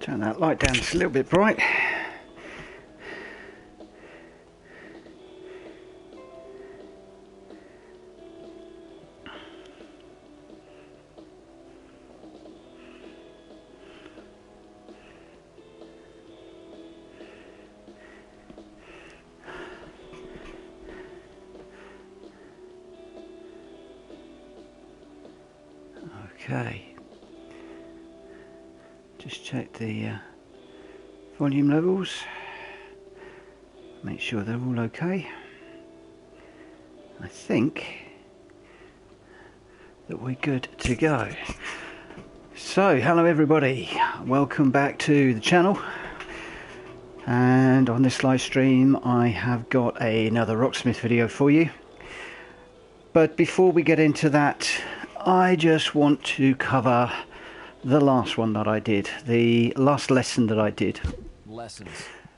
Turn that light down, it's a little bit bright. Okay. Just check the volume levels, make sure they're all okay. I think that we're good to go. So, hello everybody, welcome back to the channel. And on this live stream I have got another ROCKSMITH video for you. But before we get into that, I just want to cover the last one that I did, the last lesson that I did. Lessons.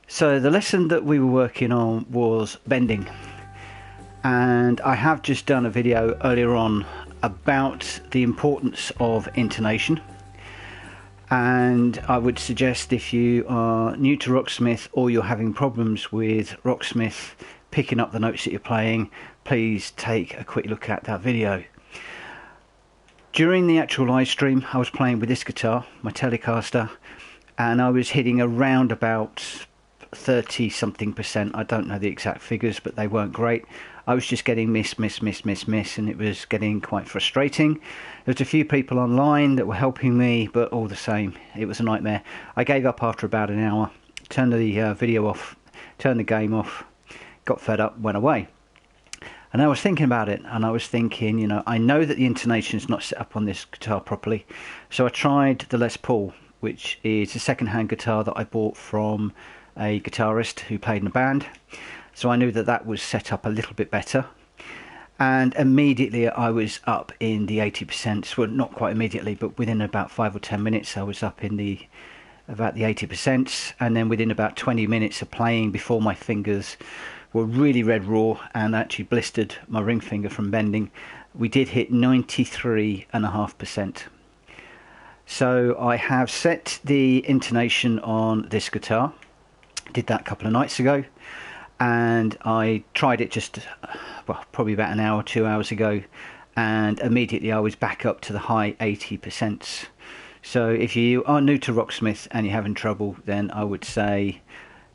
So the lesson that we were working on was bending, and I have just done a video earlier on about the importance of intonation, and I would suggest if you are new to ROCKSMITH or you're having problems with ROCKSMITH picking up the notes that you're playing, please take a quick look at that video. During the actual live stream I was playing with this guitar, my Telecaster, and I was hitting around about 30 something percent. I don't know the exact figures, but they weren't great. I was just getting miss, and it was getting quite frustrating. There was a few people online that were helping me, but all the same, it was a nightmare. I gave up after about an hour, turned the video off, turned the game off, got fed up, went away. And I was thinking about it, and I was thinking, you know, I know that the intonation is not set up on this guitar properly. So I tried the Les Paul, which is a second-hand guitar that I bought from a guitarist who played in a band. So I knew that that was set up a little bit better. And immediately I was up in the 80%. Well, not quite immediately, but within about 5 or 10 minutes I was up in about the 80%. And then within about 20 minutes of playing, before my fingers were really red raw and actually blistered my ring finger from bending, we did hit 93.5%. So I have set the intonation on this guitar, did that a couple of nights ago, and I tried it just, well, probably about an hour, 2 hours ago, and immediately I was back up to the high 80%. So if you are new to ROCKSMITH and you're having trouble, then I would say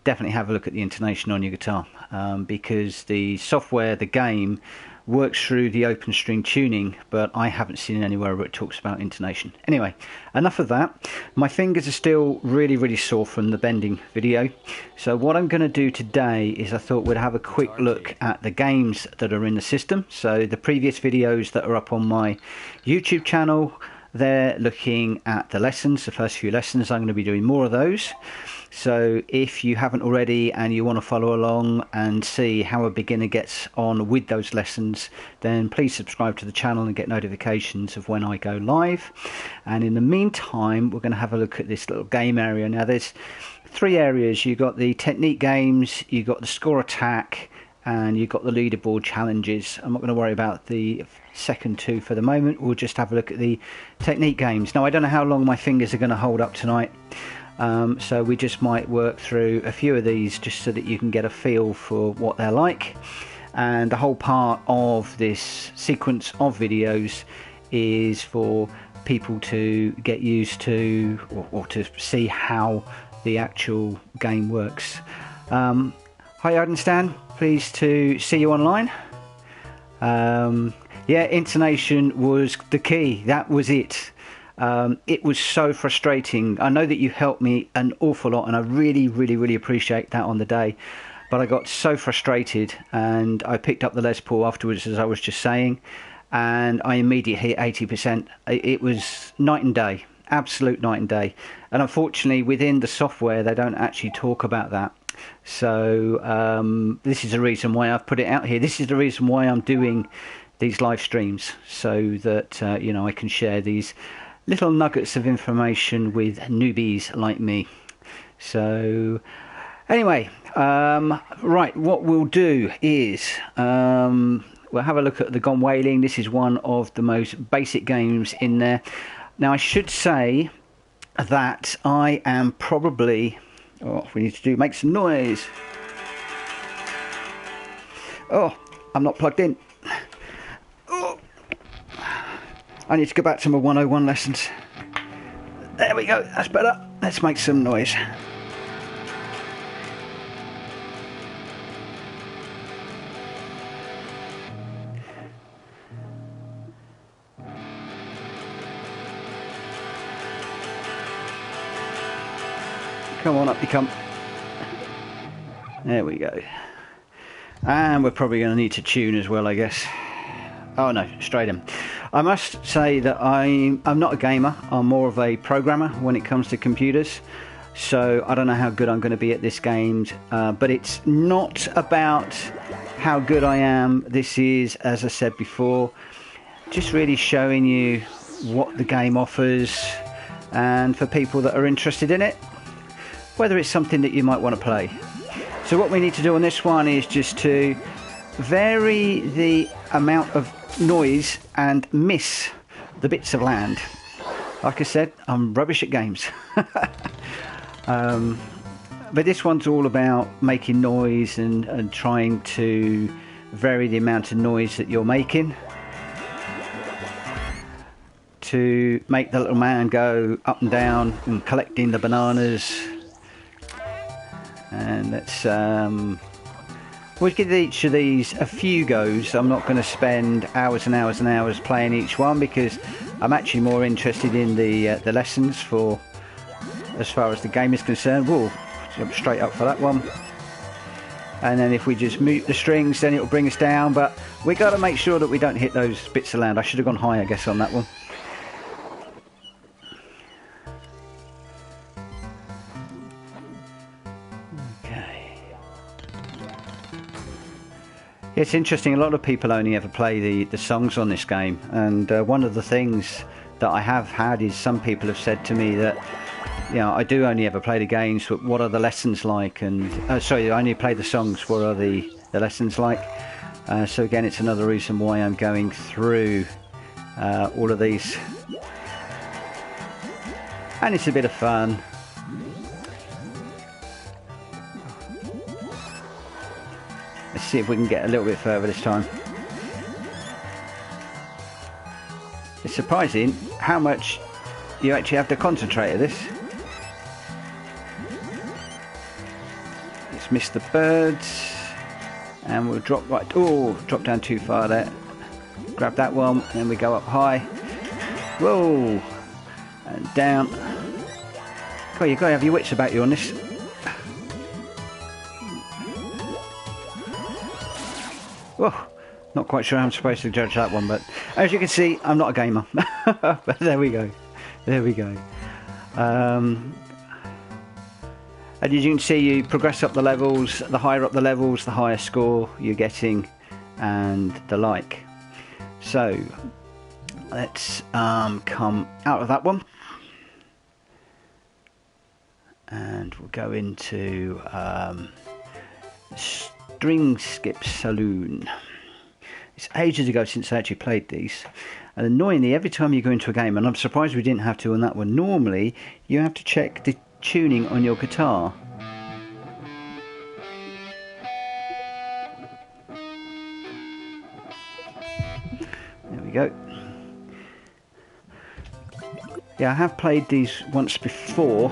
definitely have a look at the intonation on your guitar, because the software, the game, works through the open string tuning, but I haven't seen anywhere where it talks about intonation. Anyway, enough of that. My fingers are still really sore from the bending video. So what I'm going to do today is I thought we'd have a quick look at the games that are in the system. So the previous videos that are up on my YouTube channel, they're looking at the lessons, the first few lessons. I'm going to be doing more of those. So if you haven't already and you want to follow along and see how a beginner gets on with those lessons, then please subscribe to the channel and get notifications of when I go live. And in the meantime, we're going to have a look at this little game area. Now there's three areas. You've got the technique games, you've got the score attack, and you've got the leaderboard challenges. I'm not going to worry about the second two for the moment. We'll just have a look at the technique games. Now I don't know how long my fingers are going to hold up tonight. So we just might work through a few of these just so that you can get a feel for what they're like. And the whole part of this sequence of videos is for people to get used to, or to see how the actual game works. Hi Arden, pleased to see you online. Yeah, intonation was the key, that was it. It was so frustrating. I know that you helped me an awful lot, and I really appreciate that on the day, but I got so frustrated, and I picked up the Les Paul afterwards, as I was just saying, and I immediately hit 80%. It was night and day, absolute night and day. And unfortunately within the software they don't actually talk about that. So this is the reason why I've put it out here. This is the reason why I'm doing these live streams, so that you know, I can share these little nuggets of information with newbies like me. So anyway, right, what we'll do is we'll have a look at the Gone Wailing. This is one of the most basic games in there. Now I should say that I am probably... Oh, we need to do make some noise. Oh, I'm not plugged in. Oh, I need to go back to my 101 lessons. There we go, that's better. Let's make some noise. Come on, up you come. There we go. And we're probably going to need to tune as well, I guess. Oh no, straight in. I must say that I'm not a gamer. I'm more of a programmer when it comes to computers. So I don't know how good I'm going to be at this game. But it's not about how good I am. This is, as I said before, just really showing you what the game offers. And for people that are interested in it, whether it's something that you might want to play. So what we need to do on this one is just to vary the amount of noise and miss the bits of land. Like I said, I'm rubbish at games. But this one's all about making noise and trying to vary the amount of noise that you're making to make the little man go up and down and collecting the bananas. And let's we'll give each of these a few goes. I'm not going to spend hours and hours and hours playing each one because I'm actually more interested in the lessons for as far as the game is concerned. We'll jump straight up for that one. And then if we just mute the strings, then it'll bring us down. But we got to make sure that we don't hit those bits of land. I should have gone high, I guess, on that one. It's interesting, a lot of people only ever play the songs on this game, and one of the things that I have had is some people have said to me that, you know, I do only ever play the games, but what are the lessons like? And sorry, I only play the songs, what are the lessons like? So again, it's another reason why I'm going through all of these, and it's a bit of fun. Let's see if we can get a little bit further this time. It's surprising how much you actually have to concentrate at this. Let's miss the birds. And we'll drop right... Oh, drop down too far there. Grab that one, and then we go up high. Whoa! And down. God, you've got to have your wits about you on this. Whoa, not quite sure how I'm supposed to judge that one, but as you can see, I'm not a gamer. But there we go. There we go. And as you can see, you progress up the levels. The higher up the levels, the higher score you're getting, and the like. So let's come out of that one. And we'll go into... String Skip Saloon. It's ages ago since I actually played these, and annoyingly every time you go into a game, and I'm surprised we didn't have to on that one, normally you have to check the tuning on your guitar. There we go. Yeah, I have played these once before,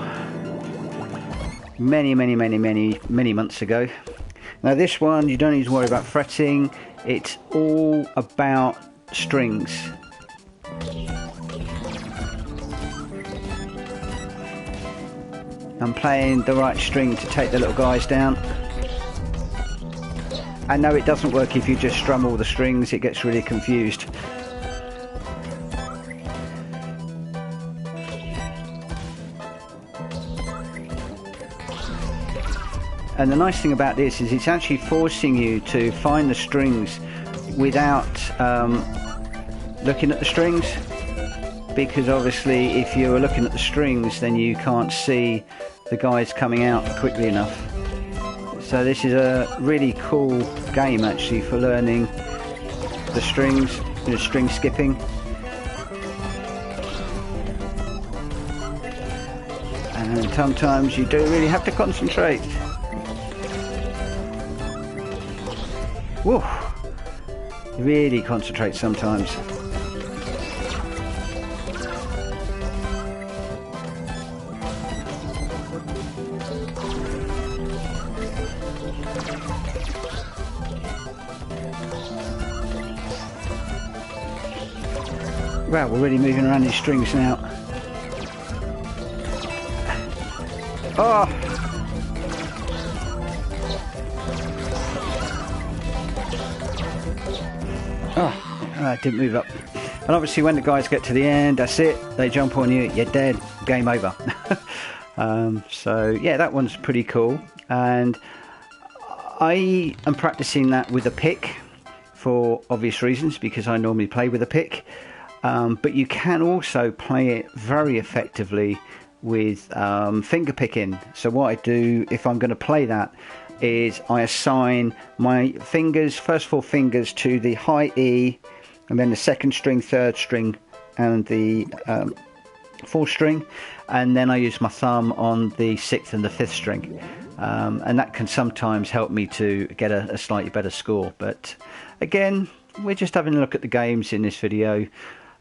many months ago. Now this one, you don't need to worry about fretting. It's all about strings. I'm playing the right string to take the little guys down. And no, it doesn't work if you just strum all the strings. It gets really confused. And the nice thing about this is it's actually forcing you to find the strings without looking at the strings, because obviously if you're looking at the strings then you can't see the guys coming out quickly enough. So this is a really cool game actually for learning the strings, the string skipping. and sometimes you do really have to concentrate. Woo! Really concentrate sometimes. Wow, we're really moving around these strings now. Oh! Oh, didn't move up. And obviously when the guys get to the end, that's it. They jump on you, you're dead, game over. So yeah, that one's pretty cool. And I am practicing that with a pick for obvious reasons, because I normally play with a pick. But you can also play it very effectively with finger picking. So what I do if I'm going to play that is I assign my fingers, first 4 fingers, to the high E, and then the 2nd string, 3rd string, and the 4th string, and then I use my thumb on the 6th and the 5th string, and that can sometimes help me to get a slightly better score. But again, we're just having a look at the games in this video.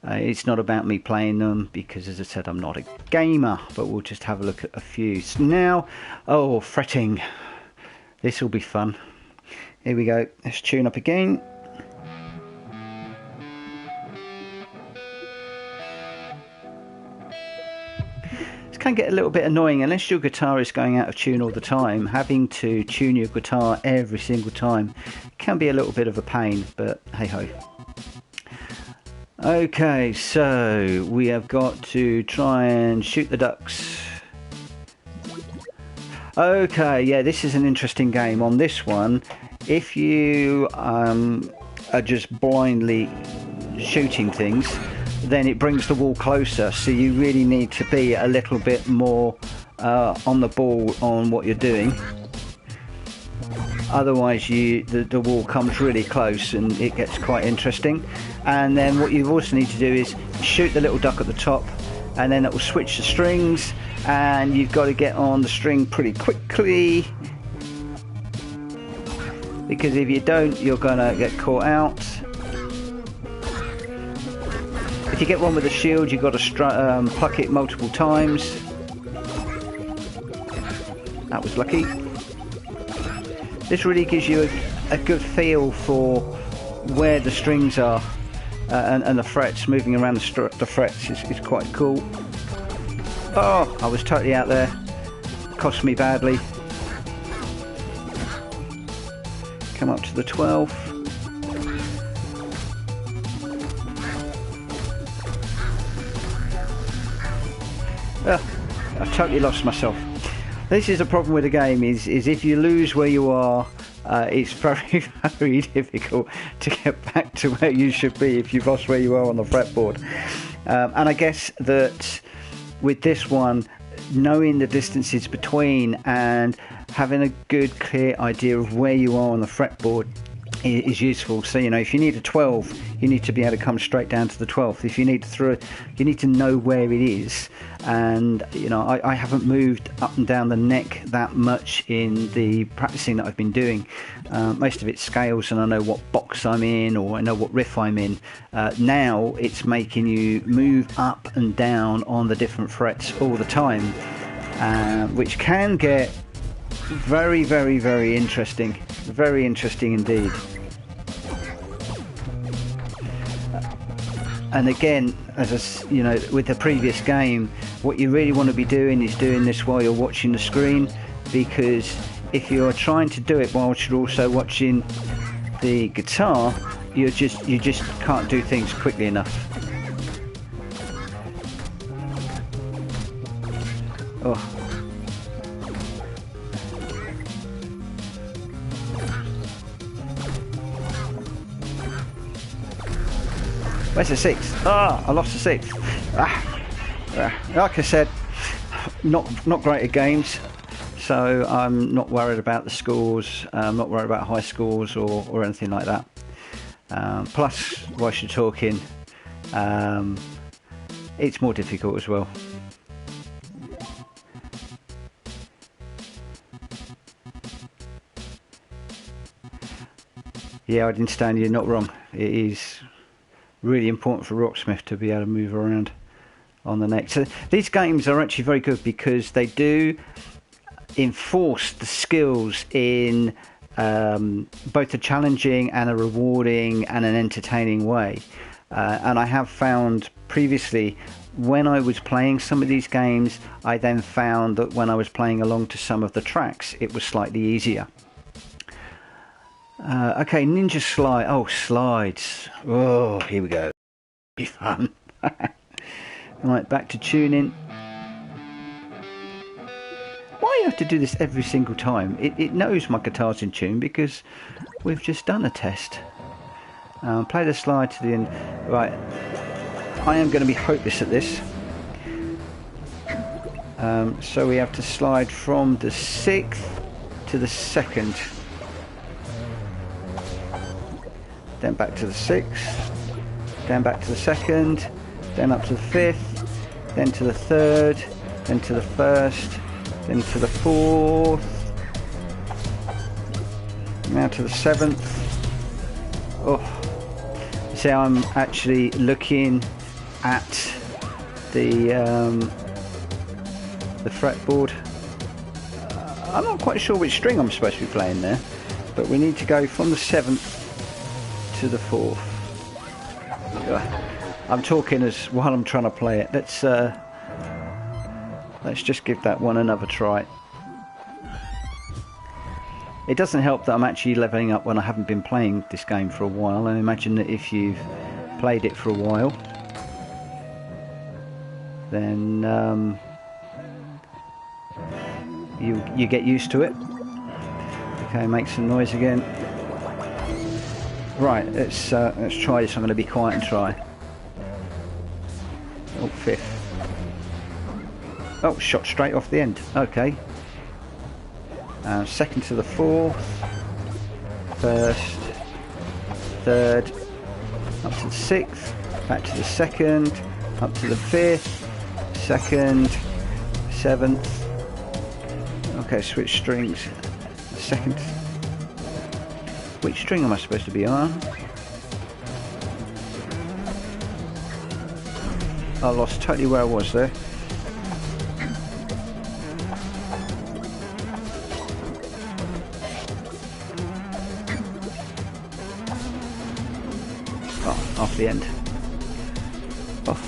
It's not about me playing them, because as I said, I'm not a gamer, but we'll just have a look at a few. So now, oh, fretting. This will be fun. Here we go. Let's tune up again. This can get a little bit annoying unless your guitar is going out of tune all the time. Having to tune your guitar every single time can be a little bit of a pain, but hey ho. Okay, so we have got to try and shoot the ducks. Okay, yeah, this is an interesting game. On this one, if you are just blindly shooting things, then it brings the wall closer, so you really need to be a little bit more on the ball on what you're doing. Otherwise the wall comes really close and it gets quite interesting. And then what you also need to do is shoot the little duck at the top, and then it will switch the strings, and you've got to get on the string pretty quickly, because if you don't, you're gonna get caught out. If you get one with a shield, you've got to pluck it multiple times. That was lucky. This really gives you a good feel for where the strings are, and the frets, moving around the frets is quite cool. Oh, I was totally out there. Cost me badly. Come up to the 12th. I've totally lost myself. This is the problem with the game, is if you lose where you are, it's very, very difficult to get back to where you should be if you've lost where you are on the fretboard. And I guess that with this one, knowing the distances between and having a good, clear idea of where you are on the fretboard is useful. So, you know, if you need a 12, you need to be able to come straight down to the 12th. If you need to throw it, you need to know where it is. And, you know, I haven't moved up and down the neck that much in the practicing that I've been doing. Most of it's scales, and I know what box I'm in, or I know what riff I'm in. Now it's making you move up and down on the different frets all the time, which can get very, very, very interesting. Very interesting indeed. And again, as you know, with the previous game, what you really want to be doing is doing this while you're watching the screen, because if you're trying to do it whilst you're also watching the guitar, you just can't do things quickly enough. Oh. Where's the 6? Ah, I lost the 6. Like I said, not great at games, so I'm not worried about the scores. I'm not worried about high scores or anything like that. Plus, whilst you're talking, it's more difficult as well. Yeah, I didn't stand you, not wrong. It is really important for Rocksmith to be able to move around on the neck. So these games are actually very good because they do enforce the skills in both a challenging and a rewarding and an entertaining way. And I have found previously, when I was playing some of these games, I then found that when I was playing along to some of the tracks, it was slightly easier. Okay, Ninja Slide. Oh, slides. Oh, here we go. Be fun. Right, back to tuning. Why do you have to do this every single time? It knows my guitar's in tune because we've just done a test. Play the slide to the end. Right, I am going to be hopeless at this. So we have to slide from the 6th to the 2nd. Then back to the 6th. Then back to the 2nd. Then up to the 5th. Then to the 3rd. Then to the 1st. Then to the 4th. Now to the 7th. Oh. See, I'm actually looking at the fretboard. I'm not quite sure which string I'm supposed to be playing there, but we need to go from the 7th to the 4th. I'm talking as while I'm trying to play it. Let's just give that one another try. It doesn't help that I'm actually leveling up when I haven't been playing this game for a while. I imagine that if you've played it for a while, then you get used to it. Okay, make some noise again. Right, let's try this. I'm going to be quiet and try. Oh, 5th. Oh, shot straight off the end. Okay. 2nd to the 4th. 1st. 3rd. Up to the 6th. Back to the 2nd. Up to the 5th. 2nd. 7th. Okay, switch strings. 2nd. Which string am I supposed to be on? I lost totally where I was there. Oh, off the end. Oh.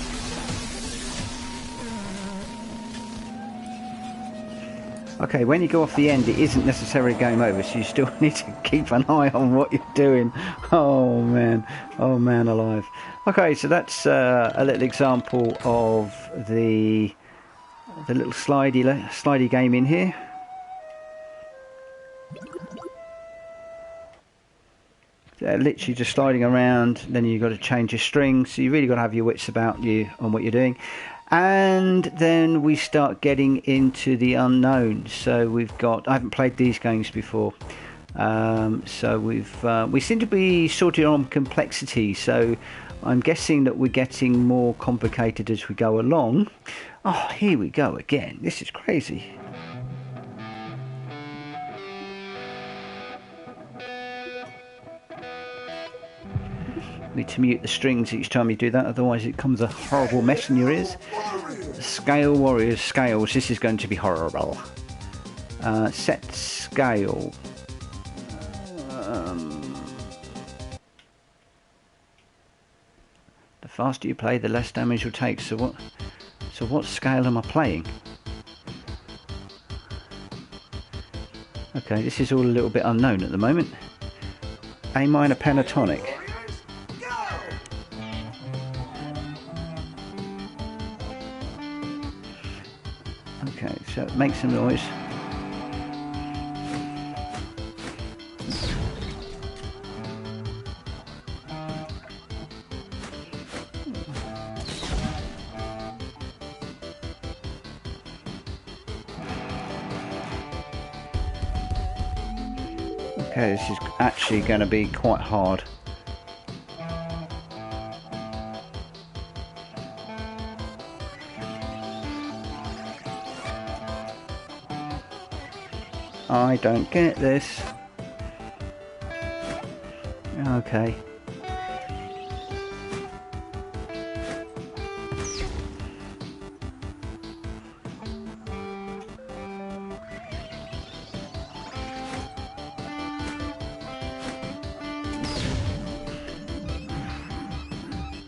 Okay, when you go off the end, it isn't necessarily game over, so you still need to keep an eye on what you're doing. Oh man alive. Okay, so that's a little example of the little slidey game in here. Literally just sliding around, then you've got to change your strings, so you really got to have your wits about you on what you're doing. And then we start getting into the unknown. So we've got, I haven't played these games before, so we seem to be sorted on complexity, so I'm guessing that we're getting more complicated as we go along. Oh, here we go again. This is crazy. Need to mute the strings each time you do that, otherwise it becomes a horrible mess in your ears. Scale Warriors, scales, this is going to be horrible. Set scale. The faster you play, the less damage you'll take. So what scale am I playing? Okay, this is all a little bit unknown at the moment. A minor pentatonic. Okay, so make some noise. Okay, this is actually going to be quite hard. I don't get this. Okay.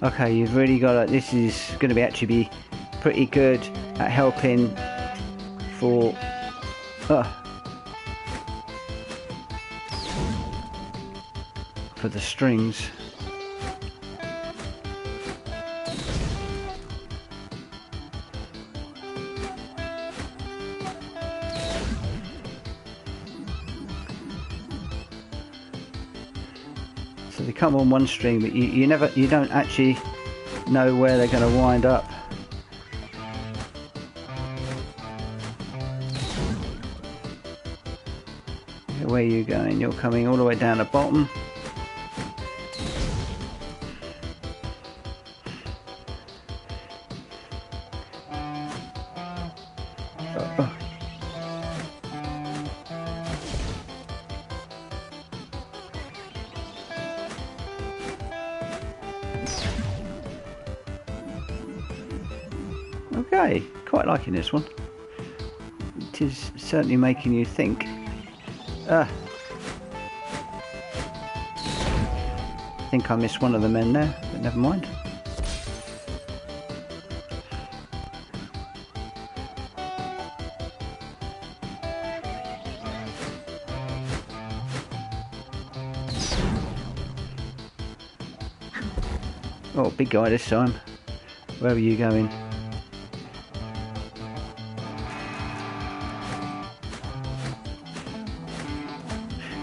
Okay, you've really got to, this is going to be actually be pretty good at helping for the strings. So they come on one string, but you don't actually know where they're going to wind up. Where are you going? You're coming all the way down the bottom. Okay, quite liking this one. It is certainly making you think. I think I missed one of the men there, but never mind. Oh, big guy this time. Where are you going?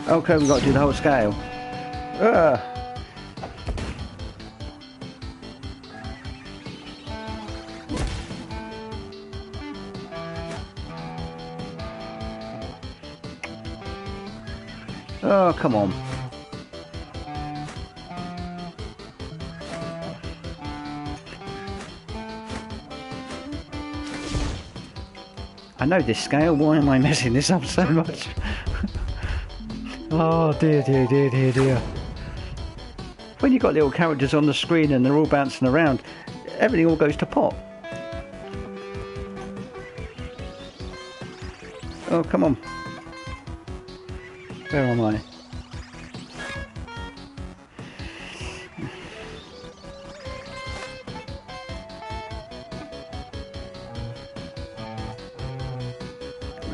Okay, we've got to do the whole scale. Oh, come on. I know this scale, why am I messing this up so much? Oh dear, dear, dear, dear, dear. When you've got little characters on the screen and they're all bouncing around, everything all goes to pot. Oh, come on. Where am I?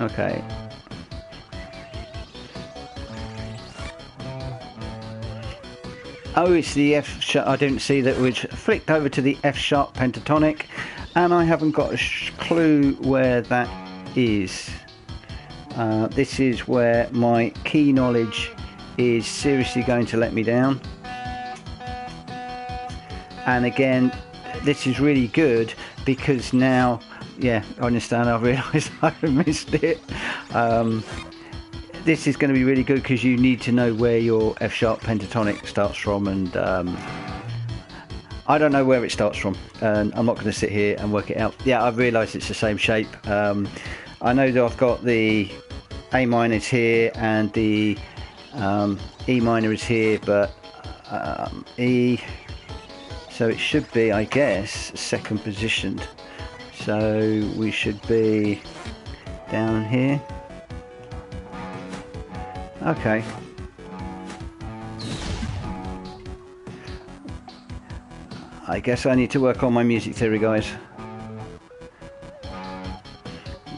Okay. Oh, it's the F sharp. I didn't see that, which flicked over to the F sharp pentatonic, and I haven't got a clue where that is. This is where my key knowledge is seriously going to let me down. And again, this is really good because now, yeah, I understand. I've realised I missed it. This is going to be really good because you need to know where your F sharp pentatonic starts from, and I don't know where it starts from, and I'm not going to sit here and work it out. Yeah, I've realised it's the same shape. I know that I've got the A minor is here and the E minor is here, but E, so it should be, I guess, second positioned. So we should be down here. Okay. I guess I need to work on my music theory, guys.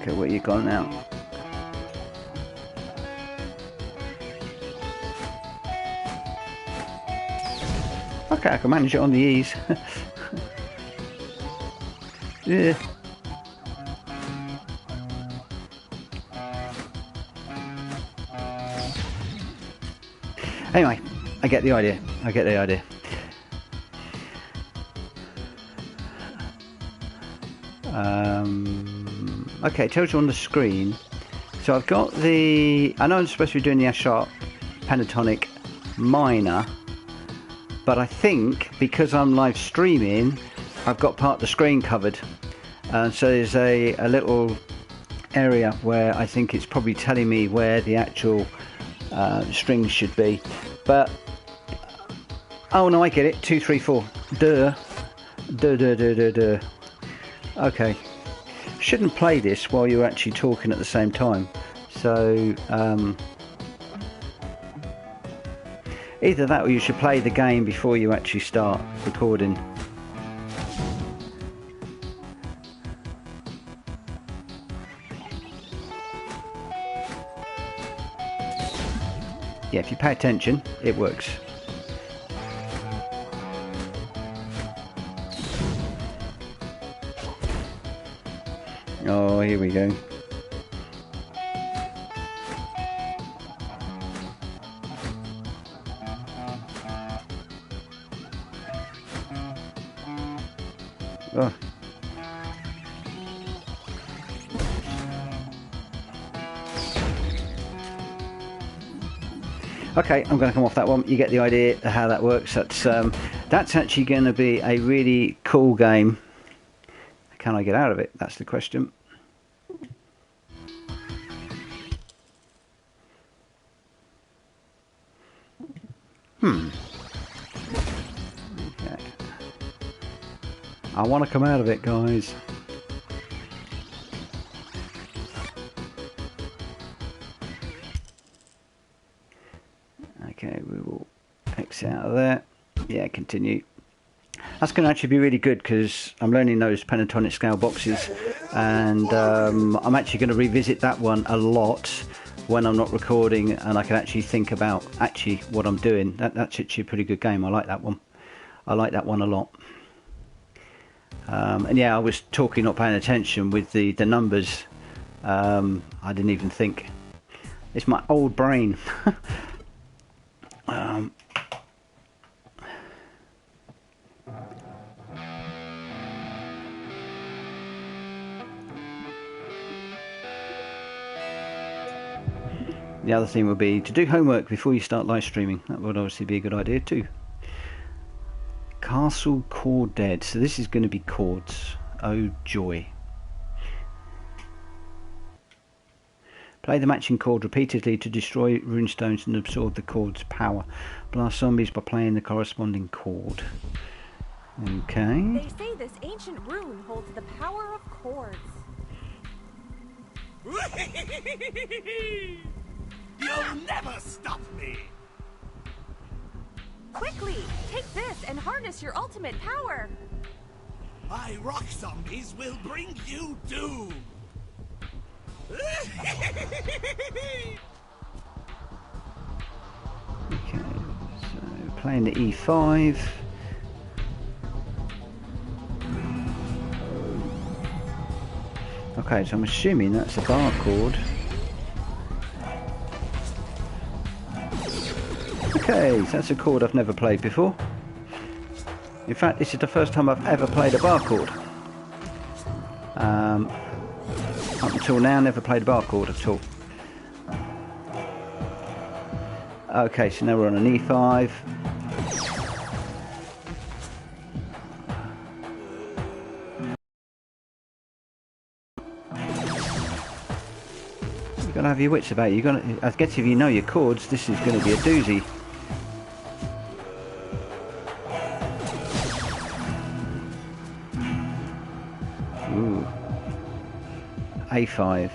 Okay, where you gone now? Okay, I can manage it on the E's. Yeah. Anyway, I get the idea. I get the idea. Okay, it tells you on the screen. So I've got the, I know I'm supposed to be doing the F sharp pentatonic minor, but I think because I'm live streaming, I've got part of the screen covered. So there's a little area where I think it's probably telling me where the actual strings should be. But Oh no, I get it. 2, 3, 4. Duh. Duh, duh, duh, duh, duh. Okay. Shouldn't play this while you're actually talking at the same time. So, either that or you should play the game before you actually start recording. Yeah, if you pay attention, it works. Oh, here we go. Oh. Okay, I'm going to come off that one. You get the idea of how that works. That's actually going to be a really cool game. Can I get out of it? That's the question. Okay. I want to come out of it, guys. Okay, we will exit out of there. Yeah, continue. That's going to actually be really good because I'm learning those pentatonic scale boxes, and I'm actually going to revisit that one a lot when I'm not recording, and I can actually think about what I'm doing. That's actually a pretty good game. I like that one. I like that one a lot. And yeah, I was talking, not paying attention with the numbers. I didn't even think. It's my old brain. The other thing would be to do homework before you start live streaming. That would obviously be a good idea too. Castle chord dead. So this is going to be chords. Oh joy. Play the matching chord repeatedly to destroy runestones and absorb the chord's power. Blast zombies by playing the corresponding chord. Okay. They say this ancient rune holds the power of chords. You'll never stop me! Quickly, take this and harness your ultimate power. My rock zombies will bring you doom! Okay, so playing the E5. Okay, so I'm assuming that's a bar chord. Okay, so that's a chord I've never played before. In fact, this is the first time I've ever played a bar chord. Up until now, never played a bar chord at all. Okay, so now we're on an E5. You've got to have your wits about you. I guess if you know your chords, this is going to be a doozy. Ooh. A5.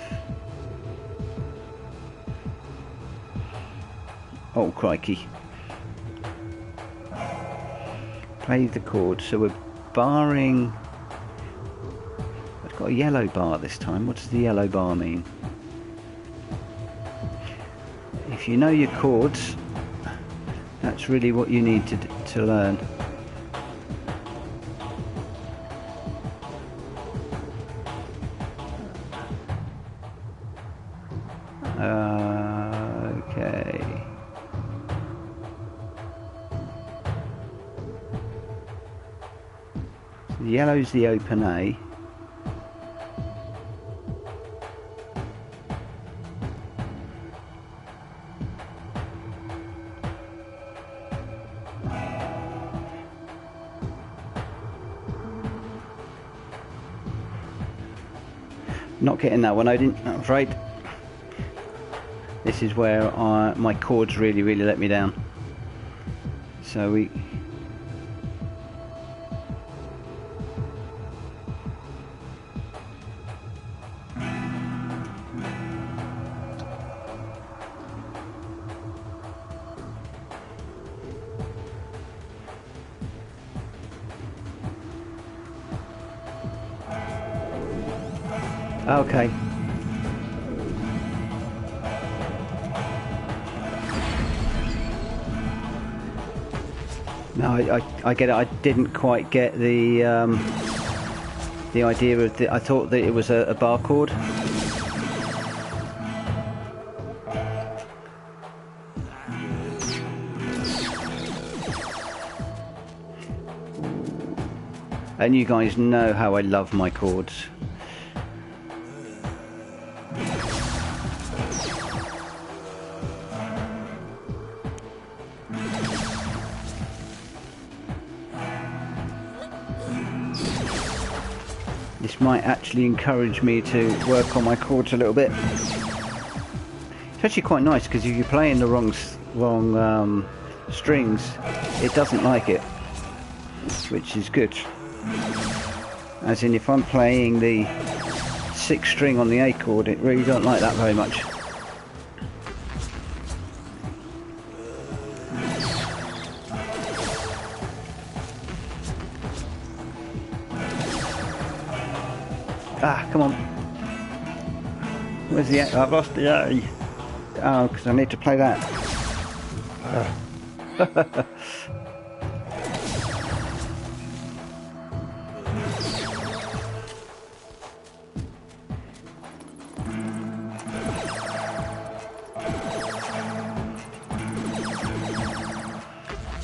Oh crikey. Play the chord. So we're barring. I've got a yellow bar this time. What does the yellow bar mean? If you know your chords, that's really what you need to learn. Okay. So the yellow's the open A. Not getting that one, I'm afraid. This is where my chords really let me down. So Okay. No, I get it. I didn't quite get the idea of I thought that it was a bar chord. And you guys know how I love my chords. This might actually encourage me to work on my chords a little bit. It's actually quite nice because if you're playing the wrong strings, it doesn't like it, which is good. As in, if I'm playing the 6th string on the A chord, it really don't like that very much. Ah, come on. Where's the A? I've lost the A. Oh, because I need to play that.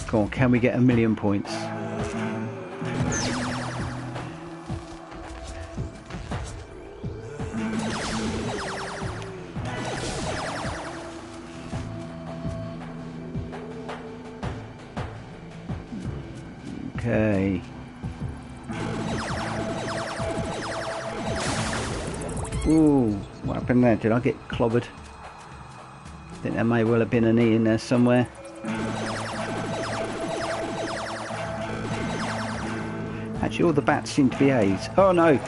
Come on, can we get 1,000,000 points? Okay. Ooh, what happened there? Did I get clobbered? I think there may well have been an E in there somewhere. Actually, all the bats seem to be A's. Oh no!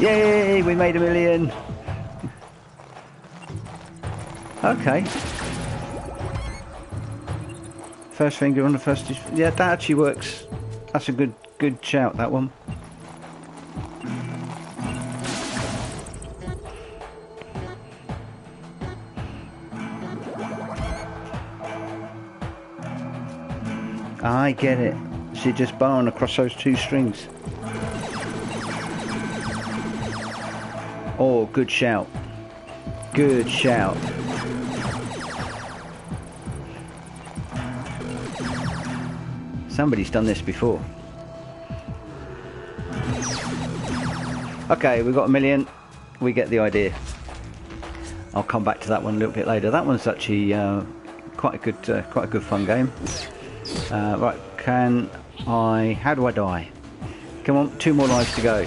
Yay! We made 1,000,000! Okay. First finger on the first... Yeah, that actually works. That's a good shout, that one. I get it. So you're just barring across those 2 strings. Oh, good shout. Good shout. Somebody's done this before. Okay, we've got 1,000,000. We get the idea. I'll come back to that one a little bit later. That one's actually quite a good fun game. Right, can I... How do I die? Come on, 2 more lives to go.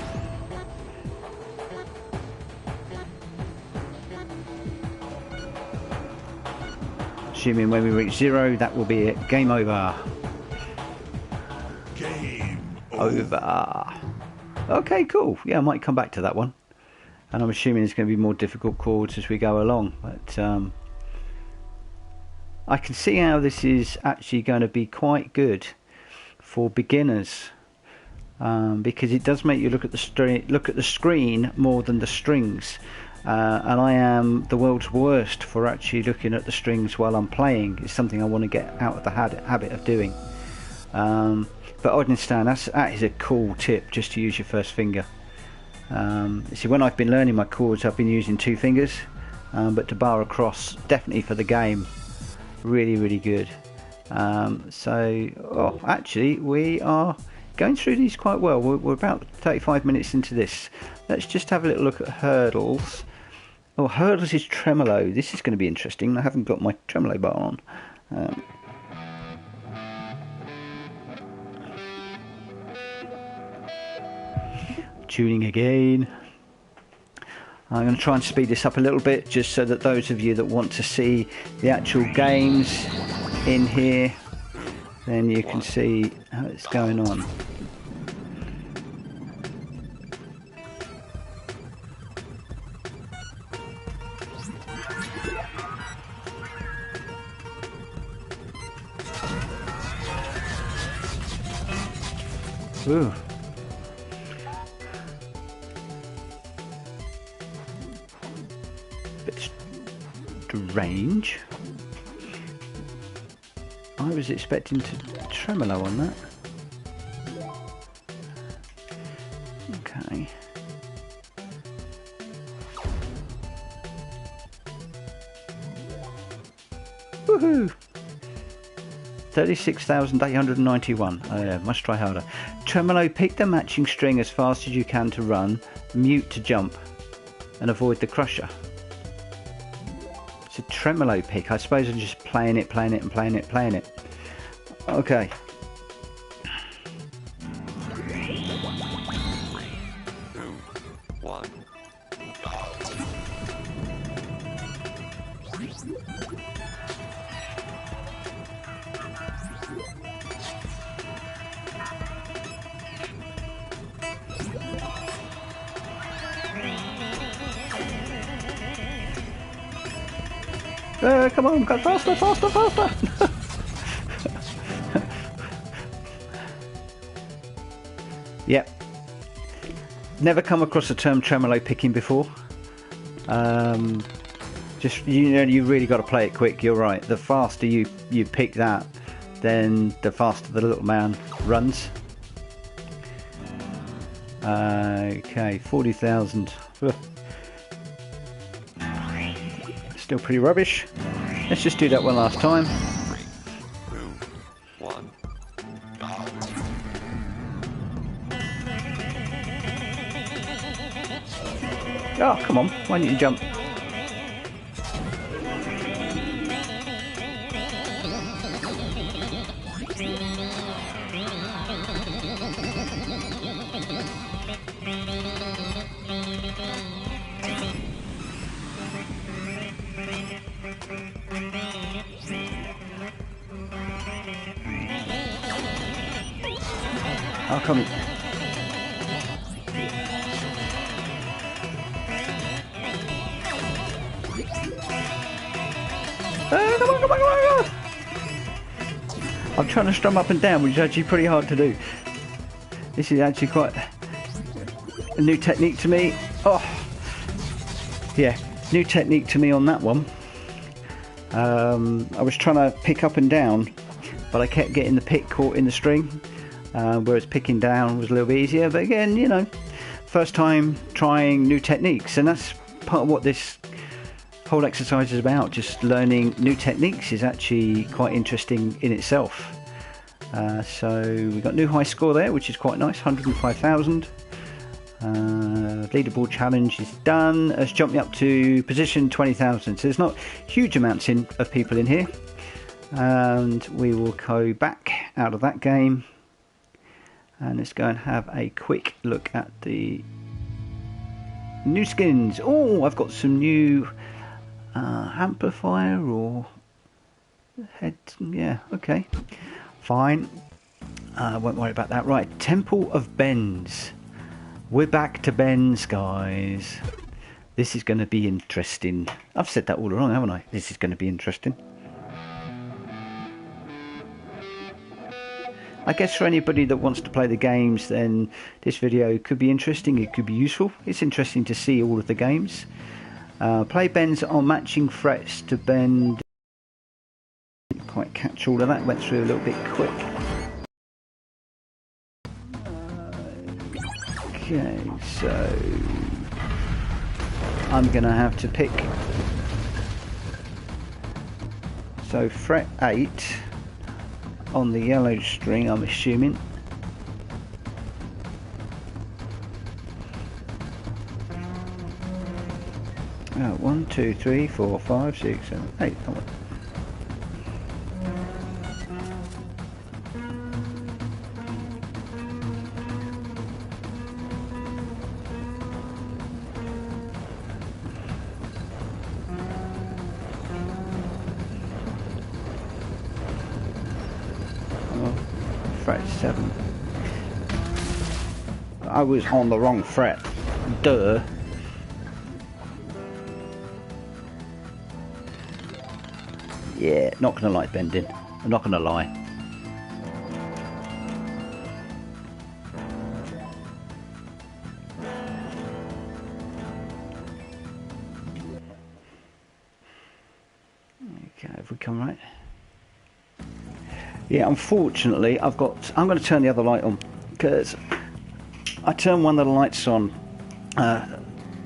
Assuming when we reach 0, that will be it. Game over. Game over. Okay, cool. Yeah, I might come back to that one. And I'm assuming it's going to be more difficult chords as we go along. But I can see how this is actually going to be quite good for beginners. Because it does make you look at the screen more than the strings. And I am the world's worst for actually looking at the strings while I'm playing. It's something I want to get out of the habit of doing. But I understand that is a cool tip, just to use your first finger. See, when I've been learning my chords, I've been using 2 fingers, but to bar across, definitely for the game, really good. Actually, we are going through these quite well. We're about 35 minutes into this. Let's just have a little look at hurdles. Oh, hurdles is tremolo. This is going to be interesting. I haven't got my tremolo bar on. Tuning again. I'm going to try and speed this up a little bit just so that those of you that want to see the actual games in here, then you can see how it's going on. Ooh. Bit strange. I was expecting to tremolo on that. Okay. Woohoo! 36,891. Oh yeah, must try harder. Tremolo, pick the matching string as fast as you can to run, mute to jump, and avoid the crusher. It's a tremolo pick. I suppose I'm just playing it. Okay. Come on, go faster, faster, faster! Yep. Never come across the term tremolo picking before. Just, you know, you really got to play it quick. You're right. The faster you pick that, then the faster the little man runs. Okay, 40,000. Still pretty rubbish. Let's just do that one last time. 3, 2, 1. Oh, come on. Why didn't you jump? Oh, come on. Come on. I'm trying to strum up and down, which is actually pretty hard to do. This is actually quite a new technique to me. Oh, yeah, new technique to me on that one. I was trying to pick up and down, but I kept getting the pick caught in the string, whereas picking down was a little bit easier. But again, you know, first time trying new techniques, and that's part of what this whole exercise is about. Just learning new techniques is actually quite interesting in itself. So we got new high score there, which is quite nice, 105,000. Leaderboard challenge is done. It's jumped me up to position 20,000. So there's not huge amounts of people in here, and we will go back out of that game, and let's go and have a quick look at the new skins. Oh, I've got some new amplifier or head. Yeah, okay, fine. Won't worry about that. Right, Temple of Bends. We're back to Bends, guys. This is going to be interesting. I've said that all along, haven't I? This is going to be interesting. I guess for anybody that wants to play the games, then this video could be interesting. It could be useful. It's interesting to see all of the games. Play bends on matching frets to bend. Didn't quite catch all of that. Went through a little bit quick. Okay, so I'm going to have to pick. So fret 8 on the yellow string, I'm assuming. Oh, 1, 2, 3, 4, 5, 6, 7, 8. Oh, fret 7. I was on the wrong fret. Duh. Yeah, not going to like bending. I'm not going to lie. Okay, have we come right? Yeah, unfortunately, I'm going to turn the other light on because I turned one of the lights on,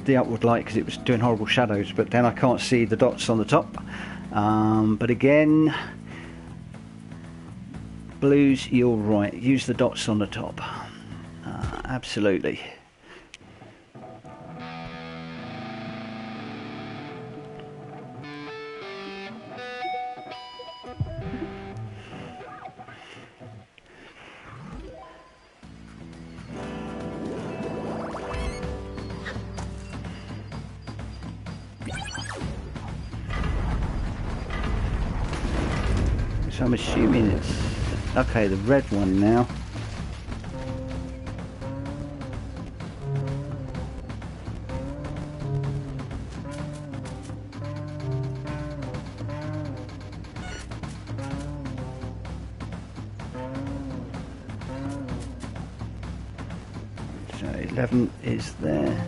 the upward light, because it was doing horrible shadows, but then I can't see the dots on the top. But again, blues, you're right. Use the dots on the top. Absolutely. So I'm assuming it's okay, the red one now. So 11 is there.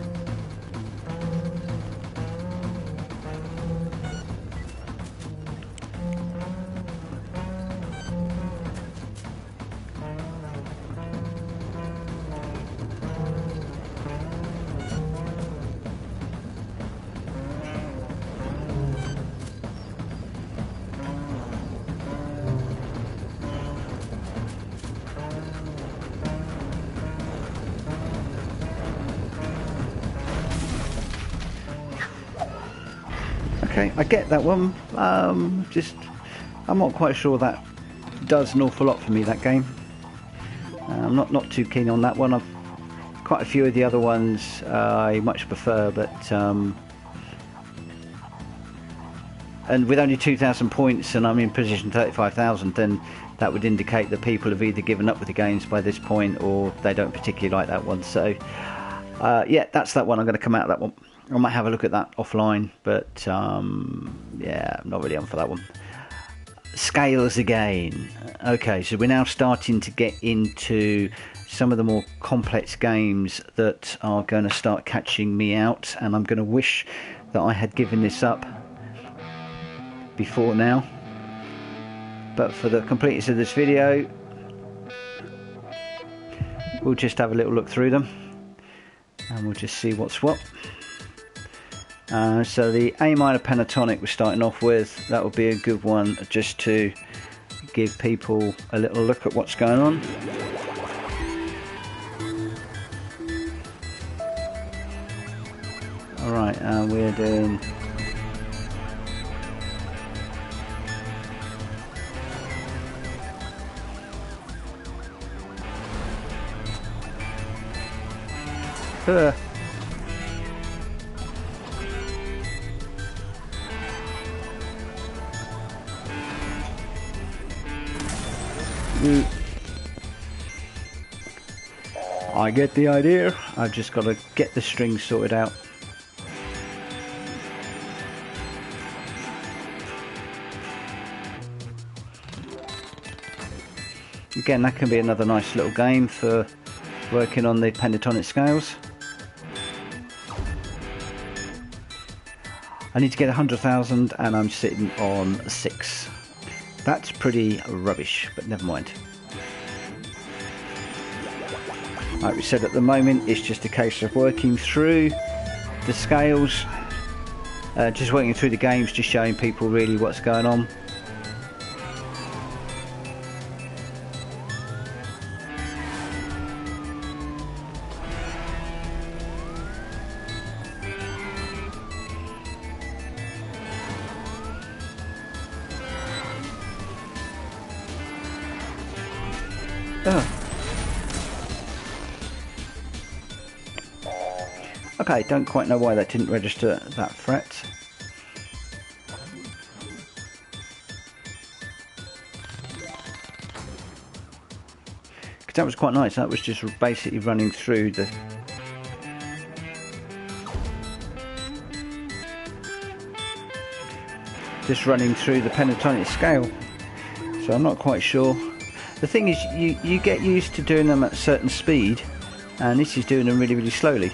Okay, I get that one. I'm not quite sure that does an awful lot for me, that game. I'm not too keen on that one. Quite a few of the other ones I much prefer, but and with only 2,000 points and I'm in position 35,000, then that would indicate that people have either given up with the games by this point or they don't particularly like that one. So yeah, that's that one. I'm going to come out of that one. I might have a look at that offline, but yeah, I'm not really on for that one. Scales again. Okay, so we're now starting to get into some of the more complex games that are going to start catching me out, and I'm going to wish that I had given this up before now. But for the completeness of this video, we'll just have a little look through them and we'll just see what's what. So the A minor pentatonic we're starting off with, that will be a good one just to give people a little look at what's going on. Alright, we're doing I get the idea. I've just got to get the strings sorted out. Again, that can be another nice little game for working on the pentatonic scales. I need to get 100,000 and I'm sitting on 6. That's pretty rubbish, but never mind. Like we said, at the moment it's just a case of working through the scales, just working through the games, just showing people really what's going on. Okay, don't quite know why that didn't register that fret. Because that was quite nice. That was just basically running through the... just running through the pentatonic scale. So I'm not quite sure. The thing is, you get used to doing them at a certain speed, and this is doing them really, really slowly.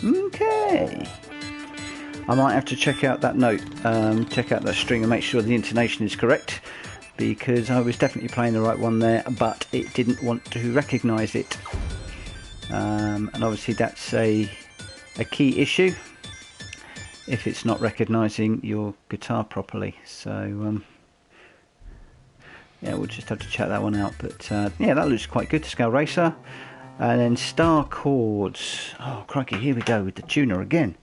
Okay, I might have to check out that note, check out that string and make sure the intonation is correct, because I was definitely playing the right one there, but it didn't want to recognise it, and obviously that's a key issue if it's not recognising your guitar properly. So yeah, we'll just have to check that one out, but yeah, that looks quite good. Scale Racer. And then star chords. Oh crikey, here we go with the tuner again.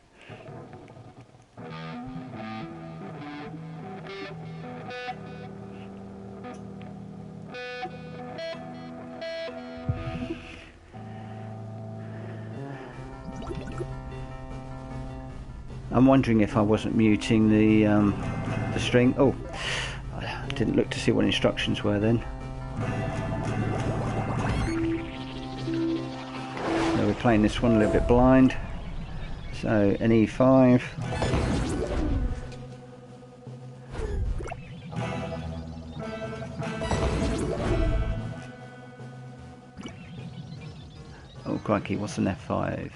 I'm wondering if I wasn't muting the string. Oh, I didn't look to see what instructions were then. We're playing this one a little bit blind, so an E5, oh crikey, what's an F5?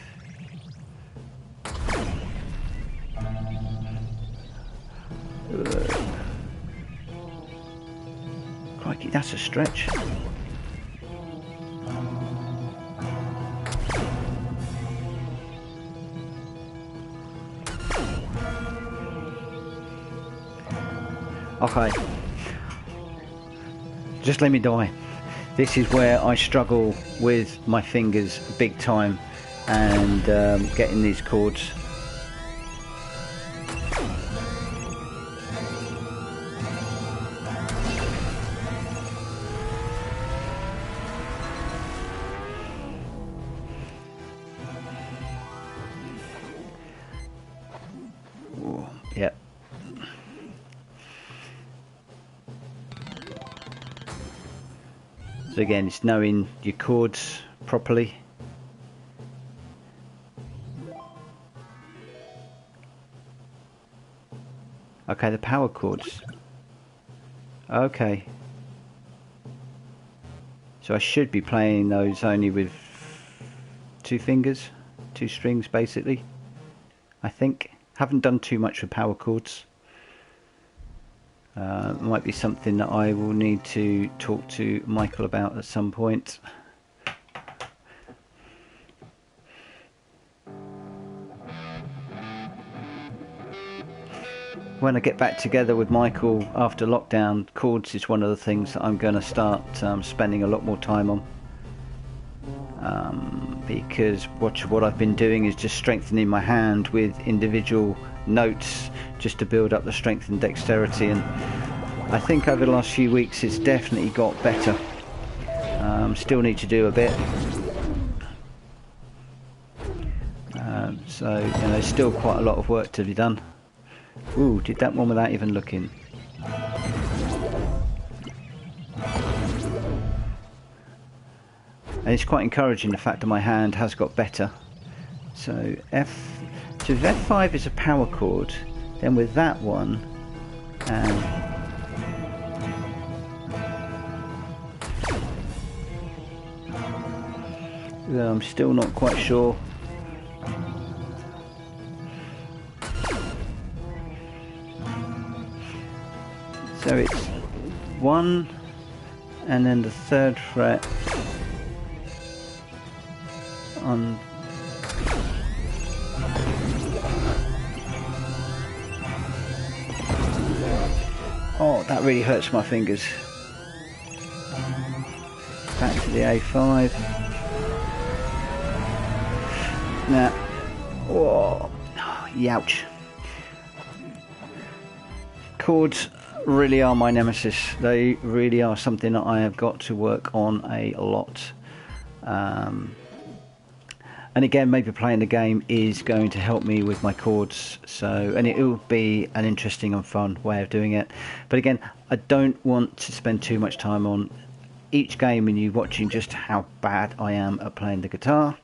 Crikey, that's a stretch. Okay, just let me die. This is where I struggle with my fingers big time, and getting these chords. Ooh, yep. So again, it's knowing your chords properly. Okay, the power chords. Okay. So I should be playing those only with 2 fingers, 2 strings basically, I think. Haven't done too much with power chords. Might be something that I will need to talk to Michael about at some point. When I get back together with Michael after lockdown, chords is one of the things that I'm going to start spending a lot more time on. Because what I've been doing is just strengthening my hand with individual notes just to build up the strength and dexterity, and I think over the last few weeks it's definitely got better. Still need to do a bit, so you know, still quite a lot of work to be done. Ooh, did that one without even looking. And it's quite encouraging, the fact that my hand has got better. So if F5 is a power chord, then with that one, I'm still not quite sure. So it's 1 and then the 3rd fret on. Oh, that really hurts my fingers. Back to the A5. Now, oh, youch. Chords really are my nemesis. They really are something that I have got to work on a lot. And again, maybe playing the game is going to help me with my chords, and it will be an interesting and fun way of doing it. But again, I don't want to spend too much time on each game and you watching just how bad I am at playing the guitar,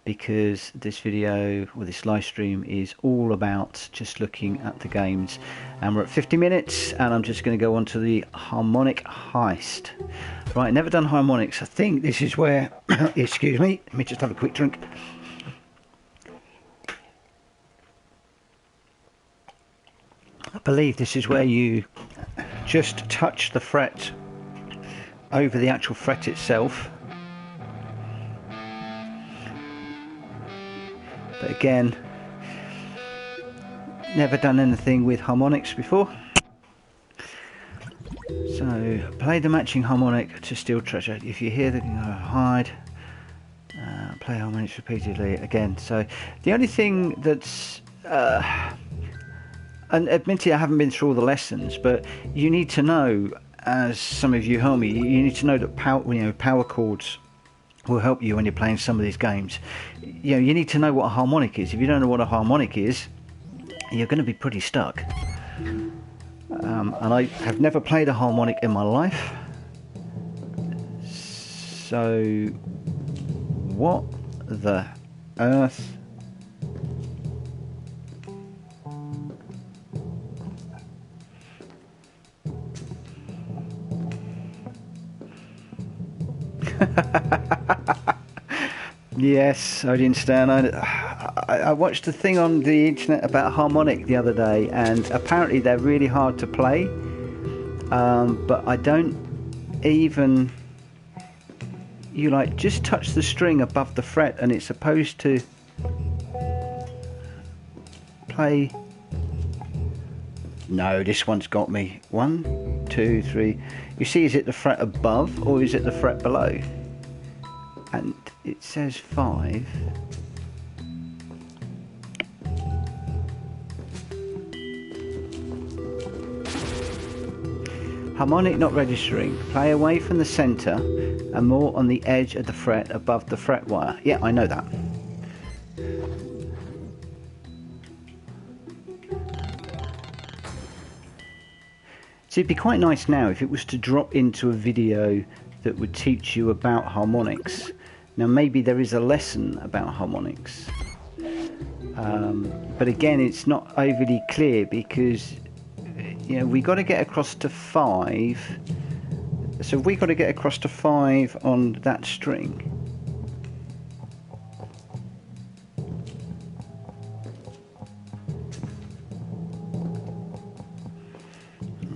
because this video or this live stream is all about just looking at the games. And we're at 50 minutes and I'm just going to go on to the harmonic heist. Right, never done harmonics. I think this is where excuse me, let me just have a quick drink. I believe this is where you just touch the fret over the actual fret itself. But again, never done anything with harmonics before. So play the matching harmonic to Steel Treasure. If you hear the hide, play harmonics repeatedly again. So the only thing that's and admittedly I haven't been through all the lessons, but you need to know, as some of you heard me, you need to know that power chords will help you when you're playing some of these games. You need to know what a harmonic is. If you don't know what a harmonic is, you're going to be pretty stuck. And I have never played a harmonic in my life. So what the earth? Yes, I didn't stand. I watched a thing on the internet about harmonic the other day, and apparently they're really hard to play. But I don't even. You just touch the string above the fret, and it's supposed to play. No, this one's got me. 1, 2, 3. You see, is it the fret above or is it the fret below? And it says 5. Harmonic not registering. Play away from the center and more on the edge of the fret above the fret wire. Yeah, I know that. So it'd be quite nice now if it was to drop into a video that would teach you about harmonics. Now maybe there is a lesson about harmonics, but again it's not overly clear, because we got to get across to 5. So we got to get across to 5 on that string.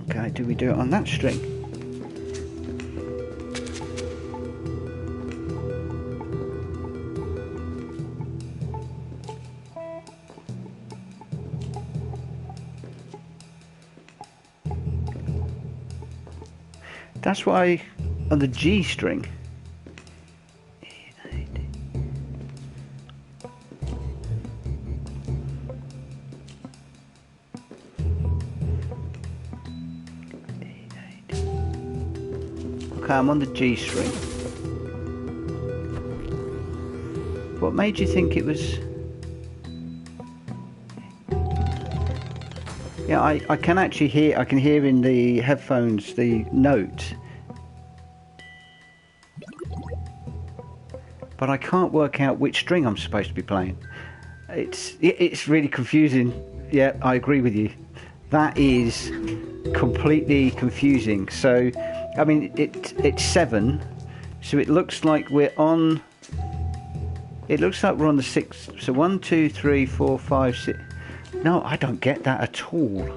Okay, do we do it on that string? That's why on the G string. Okay, I'm on the G string. What made you think it was? Yeah, I can actually hear. I can hear in the headphones the note, but I can't work out which string I'm supposed to be playing. It's really confusing. Yeah, I agree with you. That is completely confusing. So, I mean, it's 7, so it looks like we're on. It looks like we're on the 6th. So 1, 2, 3, 4, 5, 6. No, I don't get that at all.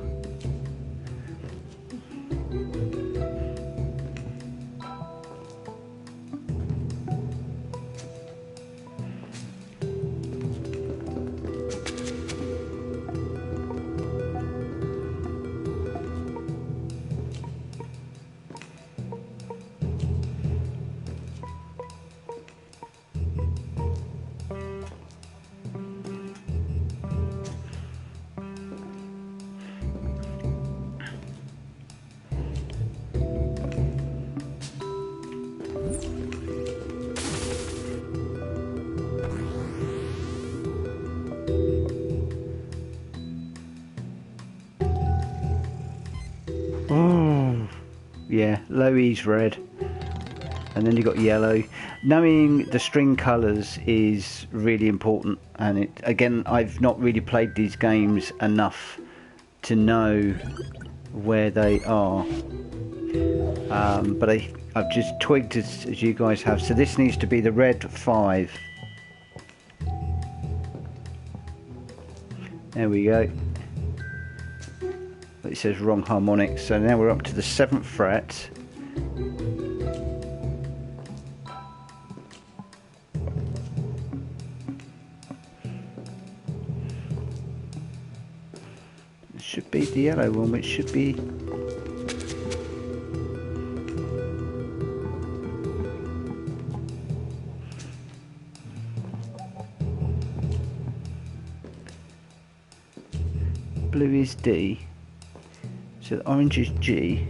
low E's red, and then you've got yellow. Knowing the string colours is really important, and again, I've not really played these games enough to know where they are, but I've just twigged as you guys have. So this needs to be the red 5. There we go. It says wrong harmonics, so now we're up to the 7th fret. It should be the yellow one, which should be blue is D. So the orange is G.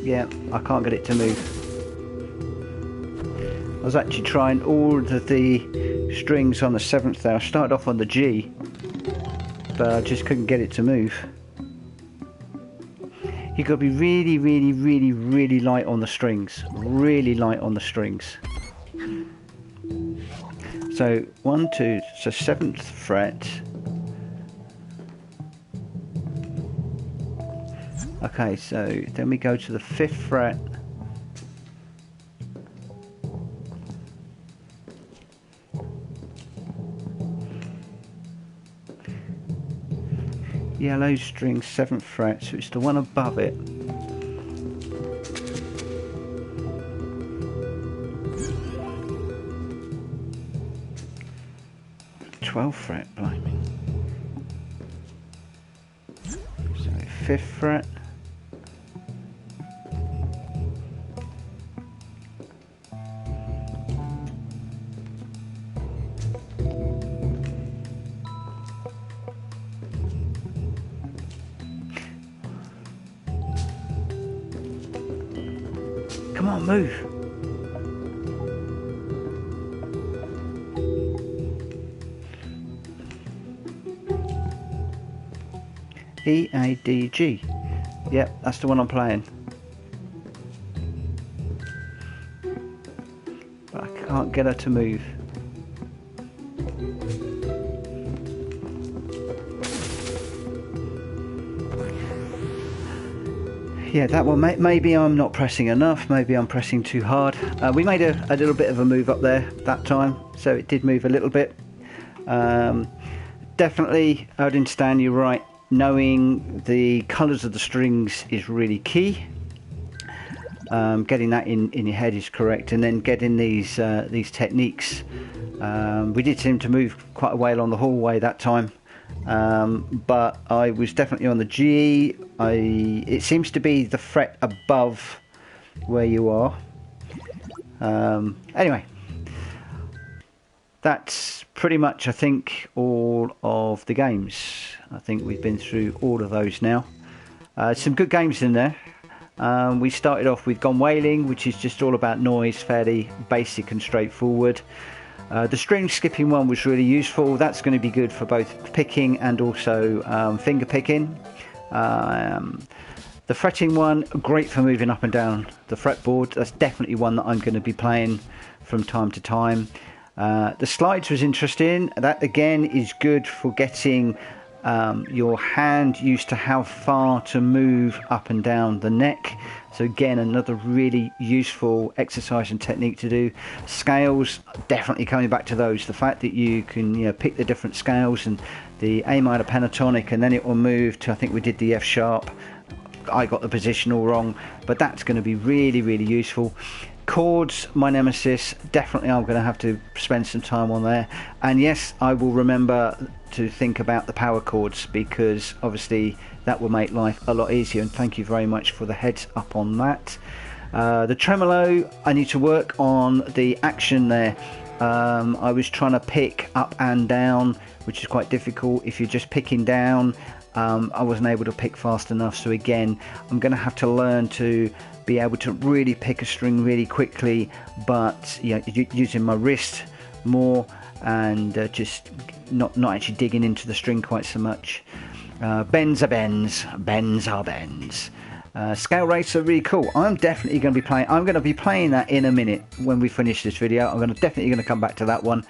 Yeah, I can't get it to move. I was actually trying all of the strings on the 7th there. I started off on the G, but I just couldn't get it to move. You've got to be really, really, really, really light on the strings. Really light on the strings. So 1, 2, so 7th fret. Okay, so then we go to the 5th fret. Yellow string 7th fret, so it's the one above it. Twelfth fret, blimey. So 5th fret. Come on, move. E, A, D, G. Yep, that's the one I'm playing. But I can't get her to move. Yeah, that one, maybe I'm not pressing enough, maybe I'm pressing too hard. We made a little bit of a move up there that time, so it did move a little bit. Definitely, I would understand you're right. Knowing the colours of the strings is really key. Getting that in your head is correct, and then getting these techniques. We did seem to move quite a way along the hallway that time. But I was definitely on the G. It seems to be the fret above where you are. Anyway, that's pretty much, I think, all of the games. I think we've been through all of those now. Some good games in there. We started off with Gone Wailing, which is just all about noise, fairly basic and straightforward. The string skipping one was really useful. That's going to be good for both picking and also finger picking. The fretting one, great for moving up and down the fretboard. That's definitely one that I'm going to be playing from time to time. The slides was interesting. That again is good for getting your hand used to how far to move up and down the neck. So again, another really useful exercise and technique to do. Scales, definitely coming back to those. The fact that you can pick the different scales and the A minor pentatonic, and then it will move to, I think we did the F sharp. I got the position all wrong, but that's going to be really, really useful. Chords, my nemesis. Definitely I'm going to have to spend some time on there. And yes, I will remember to think about the power chords, because obviously that will make life a lot easier, and thank you very much for the heads up on that. The tremolo, I need to work on the action there. I was trying to pick up and down, which is quite difficult. If you're just picking down, I wasn't able to pick fast enough, so again I'm going to have to learn to be able to really pick a string really quickly, but using my wrist more, and just not actually digging into the string quite so much. Bends are bends, bends are bends. Scale rates are really cool. I'm definitely going to be playing. I'm going to be playing that in a minute when we finish this video. I'm definitely going to come back to that one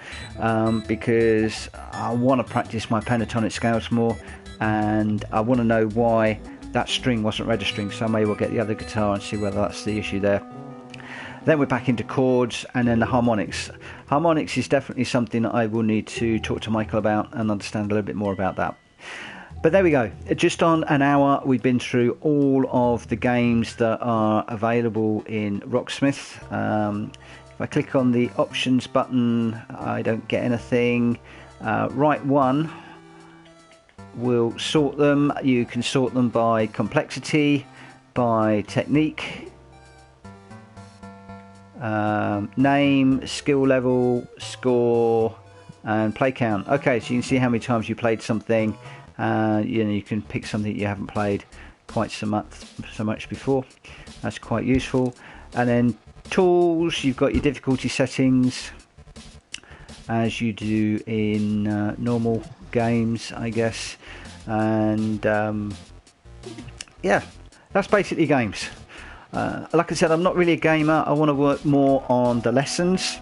because I want to practice my pentatonic scales more, and I want to know why that string wasn't registering. So I may well get the other guitar and see whether that's the issue there. Then we're back into chords, and then the harmonics. Harmonics is definitely something that I will need to talk to Michael about and understand a little bit more about that. But there we go. Just on an hour, we've been through all of the games that are available in ROCKSMITH. If I click on the options button, I don't get anything. Right one will sort them. You can sort them by complexity, by technique, name, skill level, score, and play count. Okay, so you can see how many times you played something. You can pick something that you haven't played quite so much before. That's quite useful. And then tools, you've got your difficulty settings as you do in normal games, I guess. And yeah, that's basically games. Like I said, I'm not really a gamer. I want to work more on the lessons,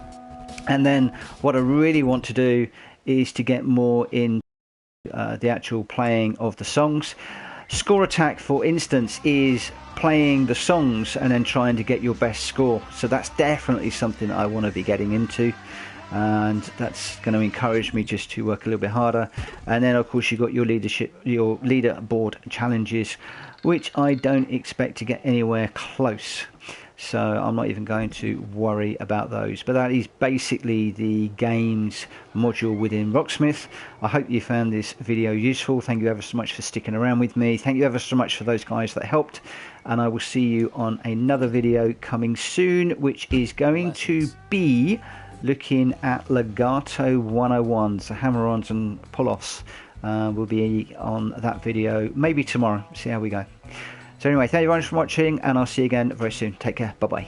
and then what I really want to do is to get more in the actual playing of the songs. Score attack, for instance, is playing the songs and then trying to get your best score. So that's definitely something that I want to be getting into, and that's going to encourage me just to work a little bit harder. And then of course you've got your leaderboard challenges, which I don't expect to get anywhere close. So I'm not even going to worry about those. But that is basically the games module within ROCKSMITH. I hope you found this video useful. Thank you ever so much for sticking around with me. Thank you ever so much for those guys that helped. And I will see you on another video coming soon, which is going to be looking at legato 101. So hammer-ons and pull-offs will be on that video maybe tomorrow. See how we go. So anyway, thank you very much for watching, and I'll see you again very soon. Take care. Bye-bye.